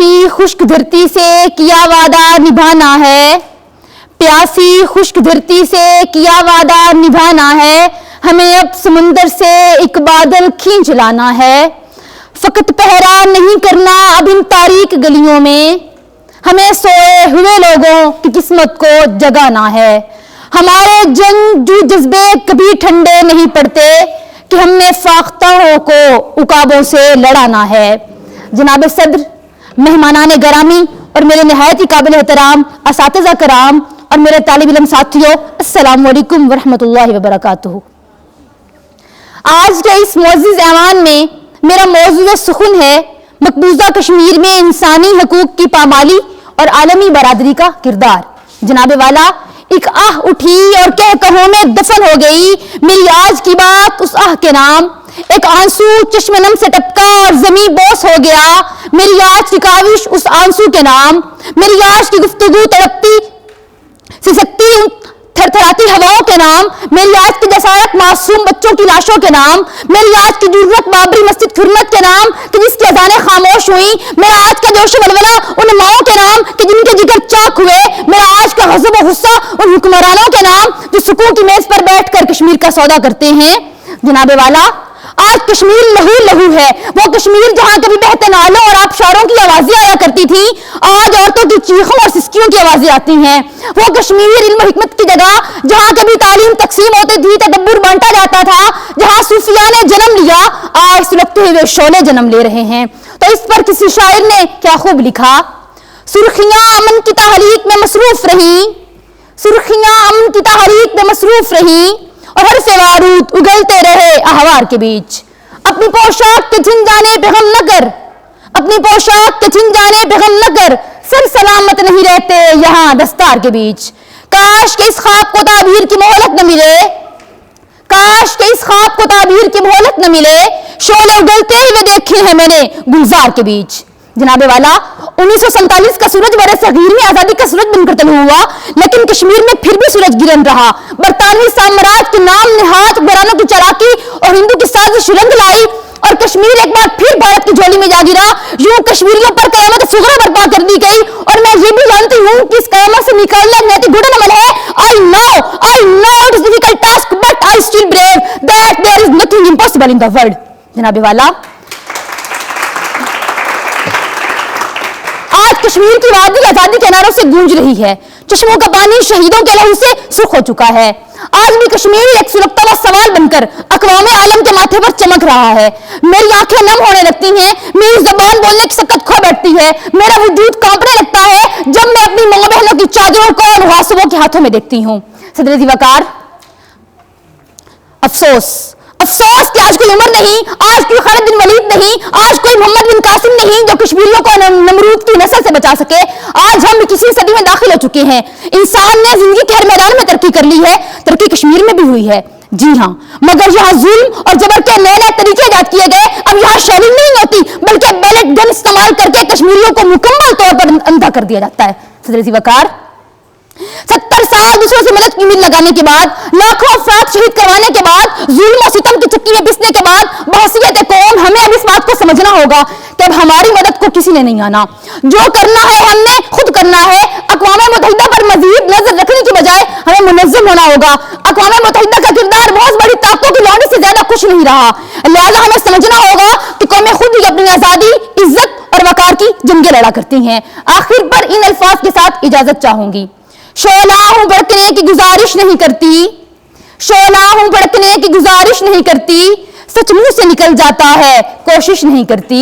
प्यासी खुश्क धरती से किया वादा निभाना है, प्यासी खुश्क धरती से किया वादा निभाना है, हमें अब समुंदर से एक बादल खींच लाना है, फकत पहरा नहीं करना अब इन तारीक गलियों में, हमें सोए हुए लोगों की किस्मत को जगाना है, हमारे जंगजू जज्बे कभी ठंडे नहीं पड़ते कि हमने फाख्ताओं को उकाबों से लड़ाना है। जनाब सदर, मेहमानाने गरामी और मेरे निहायत ही काबिल एहतराम असातिज़ा कराम और मेरे तालिब इल्म साथियों, अस्सलामु अलैकुम वरहमतुल्लाहि वबरकातुहू। आज के इस मोअज़्ज़िज़ ऐवान में मेरा मौज़ूअ सुख़ुन है मकबूजा कश्मीर में इंसानी हकूक़ की पामाली और आलमी बरादरी का किरदार। जनाब वाला, एक आह उठी और कह कहों में दफन हो गई मेरी आज की बात उस आह के नाम, एक आंसू चश्मे-नम से टपका और ज़मीं बोस हो गया मेरी आज की काविश उस आंसू के नाम, मेरी आज की गुफ्तगू तड़पती सिसकती थरथराती हवाओं के नाम, मेरी आज की जसारत मासूम बच्चों की लाशों के नाम, मेरी आज की जुर्रत बाबरी मस्जिद खुरमत के नाम कि जिसकी अज़ानें खामोश हुई, मेरा आज का जोश वलवला उन माओं के नाम कि जिनके जिगर चाक हुए, मेरा आज का गज़ब और गुस्सा उन हुक्मरानों के नाम जो सुकून की मेज पर बैठकर कश्मीर का सौदा करते हैं। जनाबे वाला, आज कश्मीर लहू लहू है, वो कश्मीर जहां कभी बहते नालों और आबशारों की आवाजें आया करती थी, आज औरतों की चीखों और सिसकियों की आवाजें आती हैं। वो कश्मीर इल्म हिकमत की जगह जहां कभी तालीम तकसीम होती थी, तदब्बुर बांटा जाता था, जहां सूफिया ने जन्म लिया, आज सुलगते हुए शोले जन्म ले रहे हैं। तो इस पर किसी शायर ने क्या खूब लिखा, सुर्खियां अमन की तहरीक में मसरूफ रही, सुर्खियां अमन की तहरीक में मसरूफ रही और हर से बारूद उगलते रहे अहवार के बीच। अपनी पोशाक के छिन जाने पे गम न कर, अपनी पोशाक के छिन जाने पे गम न कर, सर सलामत नहीं रहते यहाँ दस्तार के बीच। काश के इस ख्वाब को ताबीर की मोहलत न मिले, काश के इस ख्वाब को ताबीर की मोहलत न मिले, शोले उगलते हुए देखे हैं मैंने गुलजार के बीच। जनाबे वाला, 1947 का सूरज बड़े सगीर में आजादी का सूरज बनकर तलू हुआ, लेकिन कश्मीर में फिर भी सूरज गिरन रहा। बरतानवी साम्राज्य के नाम निहात बरानों की चालाकी और हिंदू की साजिश रंग लाई और कश्मीर एक बार फिर भारत की झोली में जा गिरा। यूं कश्मीरियों पर कयामत सुगरा बर्पा कर दी गई और मैं ये भी जानती हूँ कि इस कयामत से निकालना नैतिक घुटन अमल है। I know it is difficult task, but I still believe that there is nothing impossible in the world। जनाबे वाला, आज कश्मीर की वादी आजादी के नारों से गूंज रही है, चश्मों का पानी शहीदों के लहू से सुर्ख हो चुका है। आज भी कश्मीर एक सुलगता हुआ सवाल बनकर अक़वामे आलम के माथे पर चमक रहा है। मेरी आंखें नम होने लगती हैं, मेरी ज़बान बोलने की सकत खो बैठती है, मेरा वजूद कांपने लगता है जब मैं अपनी माँ बहनों की चादरों को और मुहासिबों के हाथों में देखती हूँ। सदर ज़िवाकार, अफसोस अफसोस कि आज कोई उमर नहीं, आज कोई खालिद बिन वलीद नहीं, आज कोई मोहम्मद बिन कासिम नहीं जो कश्मीरियों को नमरूद की नस्ल से बचा सके। आज हम 21वीं सदी में दाखिल हो चुके हैं। इंसान ने जिंदगी के हर मैदान में तरक्की कर ली है, तरक्की कश्मीर में भी हुई है। जी हाँ, मगर यहाँ जुल्म और जबर के नए नए तरीके इजाद किए गए। अब यहाँ शेलिंग नहीं होती बल्कि बैलेट गन इस्तेमाल करके कश्मीरियों को मुकम्मल तौर पर अंधा कर दिया जाता है। सदर ज़िवाकार, 70 साल दूसरों से मदद की उम्मीद लगाने के बाद, लाखों अफराद शहीद करवाने के बाद, जुल्म और सितम की चक्की में पिसने के बाद, बहसियत कौम हमें अब इस बात को समझना होगा कि अब हमारी मदद को किसी ने नहीं आना। जो करना है हमने खुद करना है। अक़वाम मुत्तहिदा पर मजीद नजर रखने की बजाय हमें मुनज़्ज़म होना होगा। अक़वाम मुत्तहिदा का किरदार बहुत बड़ी ताकतों की लौंडी से ज्यादा कुछ नहीं रहा, लिहाजा हमें समझना होगा कि कौमें खुद ही अपनी आजादी, इज्जत और वकार की जंगें लड़ा करती हैं। आखिर पर इन अल्फाज के साथ इजाजत चाहूंगी। शोला हूं भड़कने की गुजारिश नहीं करती, शोला हूं भड़कने की गुजारिश नहीं करती, सच मुंह से निकल जाता है कोशिश नहीं करती।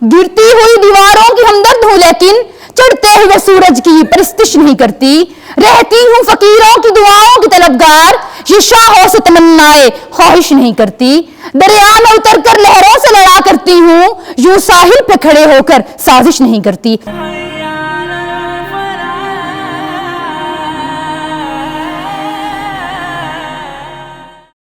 गिरती हुई दीवारों की हमदर्द हूं लेकिन चढ़ते हुए सूरज की परस्तिश नहीं करती। रहती हूं फकीरों की दुआओं की तलबगार, ये शाहों से तमन्नाए ख्वाहिश नहीं करती। दरिया में उतर कर लहरों से लड़ा करती हूँ, यूं साहिल पे खड़े होकर साजिश नहीं करती।